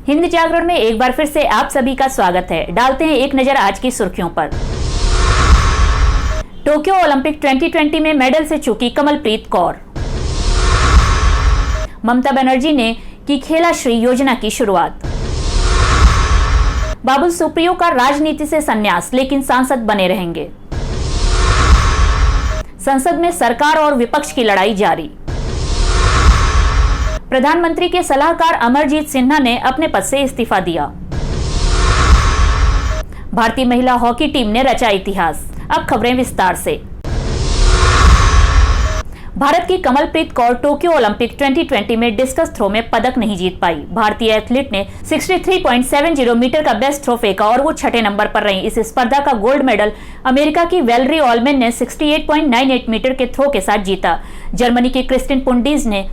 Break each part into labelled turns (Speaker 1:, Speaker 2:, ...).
Speaker 1: हिंद जागरण में एक बार फिर से आप सभी का स्वागत है। डालते हैं एक नजर आज की सुर्खियों पर। टोक्यो ओलंपिक 2020 में मेडल से चूकी कमलप्रीत कौर। ममता बनर्जी ने की खेला श्री योजना की शुरुआत। बाबुल सुप्रियो का राजनीति से संन्यास, लेकिन सांसद बने रहेंगे। संसद में सरकार और विपक्ष की लड़ाई जारी। प्रधानमंत्री के सलाहकार अमरजीत सिन्हा ने अपने पद से इस्तीफा दिया। भारतीय महिला हॉकी टीम ने रचा इतिहास। अब खबरें विस्तार से। भारत की कमलप्रीत कौर टोक्यो ओलंपिक 2020 में डिस्कस थ्रो में पदक नहीं जीत पाई। भारतीय एथलीट ने 63.70 मीटर का बेस्ट थ्रो फेंका और वो छठे नंबर पर रही। इस स्पर्धा का गोल्ड मेडल अमेरिका की वेलरी ऑलमेन ने 68.98 मीटर के थ्रो के साथ जीता। जर्मनी की क्रिस्टिन पुंडीज ने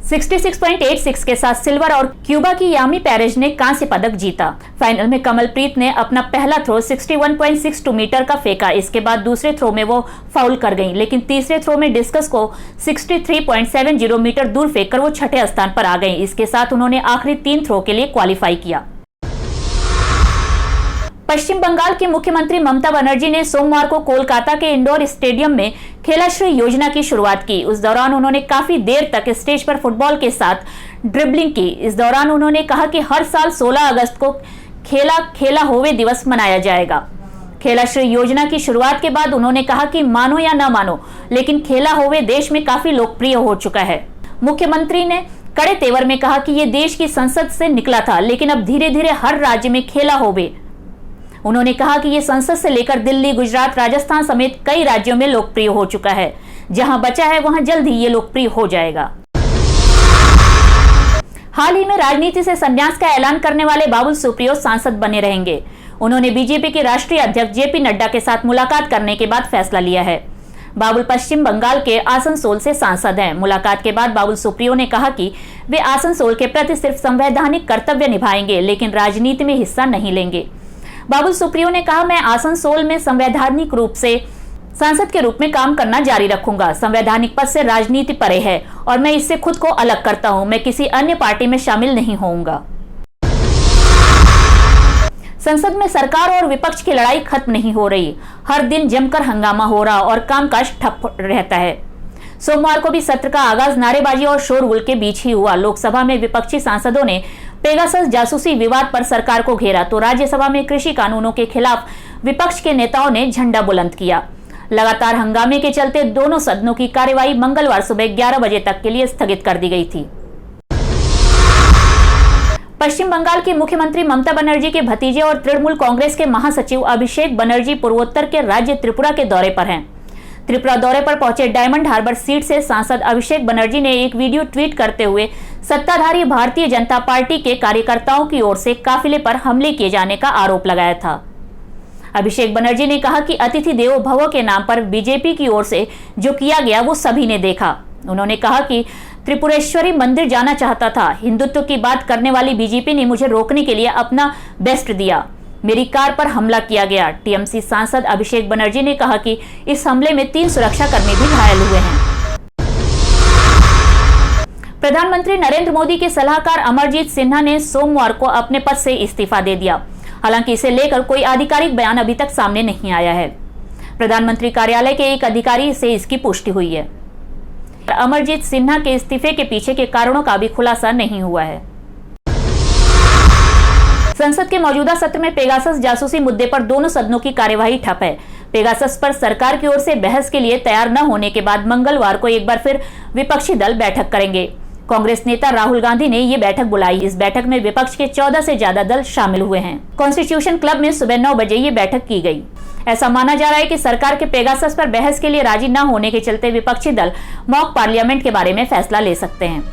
Speaker 1: 66.86 के साथ सिल्वर और क्यूबा की यामी पेरेज ने कांस्य पदक जीता। फाइनल में कमलप्रीत ने अपना पहला थ्रो 61.62 मीटर का फेंका। इसके बाद दूसरे थ्रो में वो फाउल कर गईं, लेकिन तीसरे थ्रो में डिस्कस को 63.70 मीटर दूर फेंककर वो छठे स्थान पर आ गईं। इसके साथ उन्होंने आखिरी 3 थ्रो के लिए क्वालिफाई किया। पश्चिम बंगाल की मुख्यमंत्री ममता बनर्जी ने सोमवार को कोलकाता के इंडोर स्टेडियम में खेलाश्री योजना की शुरुआत की। उस दौरान उन्होंने काफी देर तक स्टेज पर फुटबॉल के साथ ड्रिबलिंग की। इस दौरान उन्होंने कहा कि हर साल 16 अगस्त को खेला होवे दिवस मनाया जाएगा। खेलाश्री योजना की शुरुआत के बाद उन्होंने कहा कि मानो या न मानो, लेकिन खेला होवे देश में काफी लोकप्रिय हो चुका है। मुख्यमंत्री ने कड़े तेवर में कहा कि ये देश की संसद से निकला था, लेकिन अब धीरे धीरे हर राज्य में खेला होवे। उन्होंने कहा कि ये संसद से लेकर दिल्ली, गुजरात, राजस्थान समेत कई राज्यों में लोकप्रिय हो चुका है। जहां बचा है वहां जल्द ही ये लोकप्रिय हो जाएगा। हाल ही में राजनीति से संन्यास का ऐलान करने वाले बाबुल सुप्रियो सांसद बने रहेंगे। उन्होंने बीजेपी के राष्ट्रीय अध्यक्ष जेपी नड्डा के साथ मुलाकात करने के बाद फैसला लिया है। बाबुल पश्चिम बंगाल के आसनसोल से सांसद हैं। मुलाकात के बाद बाबुल सुप्रियो ने कहा कि वे आसनसोल के प्रति सिर्फ संवैधानिक कर्तव्य निभाएंगे, लेकिन राजनीति में हिस्सा नहीं लेंगे। बाबुल सुप्रियो ने कहा, मैं आसनसोल में संवैधानिक रूप से सांसद के रूप में काम करना जारी रखूंगा। संवैधानिक पद से राजनीति परे है और मैं इससे खुद को अलग करता हूं। मैं किसी अन्य पार्टी में शामिल नहीं होऊंगा। संसद में सरकार और विपक्ष की लड़ाई खत्म नहीं हो रही। हर दिन जमकर हंगामा हो रहा और कामकाज ठप रहता है। सोमवार को भी सत्र का आगाज नारेबाजी और शोरगुल के बीच ही हुआ। लोकसभा में विपक्षी सांसदों ने पेगासस जासूसी विवाद पर सरकार को घेरा, तो राज्यसभा में कृषि कानूनों के खिलाफ विपक्ष के नेताओं ने झंडा बुलंद किया। लगातार हंगामे के चलते दोनों सदनों की कार्यवाही मंगलवार सुबह 11 बजे तक के लिए स्थगित कर दी गई थी। पश्चिम बंगाल की मुख्यमंत्री ममता बनर्जी के भतीजे और तृणमूल कांग्रेस के महासचिव अभिषेक बनर्जी पूर्वोत्तर के राज्य त्रिपुरा के दौरे पर हैं। त्रिपुरा दौरे पर पहुंचे डायमंड हार्बर सीट से सांसद अभिषेक बनर्जी ने एक वीडियो ट्वीट करते हुए सत्ताधारी भारतीय जनता पार्टी के कार्यकर्ताओं की ओर से काफिले पर हमले किए जाने का आरोप लगाया था। अभिषेक बनर्जी ने कहा कि अतिथि देवो भव के नाम पर बीजेपी की ओर से जो किया गया वो सभी ने देखा। उन्होंने कहा कि त्रिपुरेश्वरी मंदिर जाना चाहता था। हिंदुत्व की बात करने वाली बीजेपी ने मुझे रोकने के लिए अपना बेस्ट दिया। मेरी कार पर हमला किया गया। टीएमसी सांसद अभिषेक बनर्जी ने कहा कि इस हमले में 3 सुरक्षाकर्मी भी घायल हुए हैं। प्रधानमंत्री नरेंद्र मोदी के सलाहकार अमरजीत सिन्हा ने सोमवार को अपने पद से इस्तीफा दे दिया। हालांकि इसे लेकर कोई आधिकारिक बयान अभी तक सामने नहीं आया है। प्रधानमंत्री कार्यालय के एक अधिकारी से इसकी पुष्टि हुई है। अमरजीत सिन्हा के इस्तीफे के पीछे के कारणों का भी खुलासा नहीं हुआ है। संसद के मौजूदा सत्र में पेगासस जासूसी मुद्दे पर दोनों सदनों की कार्यवाही ठप है। पेगासस पर सरकार की ओर से बहस के लिए तैयार न होने के बाद मंगलवार को एक बार फिर विपक्षी दल बैठक करेंगे। कांग्रेस नेता राहुल गांधी ने ये बैठक बुलाई। इस बैठक में विपक्ष के 14 से ज्यादा दल शामिल हुए हैं। कॉन्स्टिट्यूशन क्लब में सुबह 9 बजे ये बैठक की गई। ऐसा माना जा रहा है कि सरकार के पेगासस पर बहस के लिए राजी न होने के चलते विपक्षी दल मॉक पार्लियामेंट के बारे में फैसला ले सकते हैं।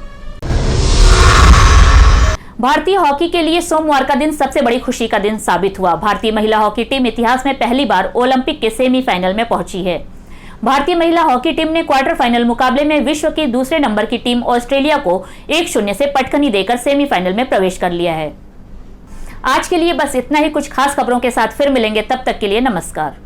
Speaker 1: भारतीय हॉकी के लिए सोमवार का दिन सबसे बड़ी खुशी का दिन साबित हुआ। भारतीय महिला हॉकी टीम इतिहास में पहली बार ओलंपिक के सेमीफाइनल में पहुंची है। भारतीय महिला हॉकी टीम ने क्वार्टर फाइनल मुकाबले में विश्व की दूसरे नंबर की टीम ऑस्ट्रेलिया को 1-0 से पटखनी देकर सेमीफाइनल में प्रवेश कर लिया है। आज के लिए बस इतना ही। कुछ खास खबरों के साथ फिर मिलेंगे, तब तक के लिए नमस्कार।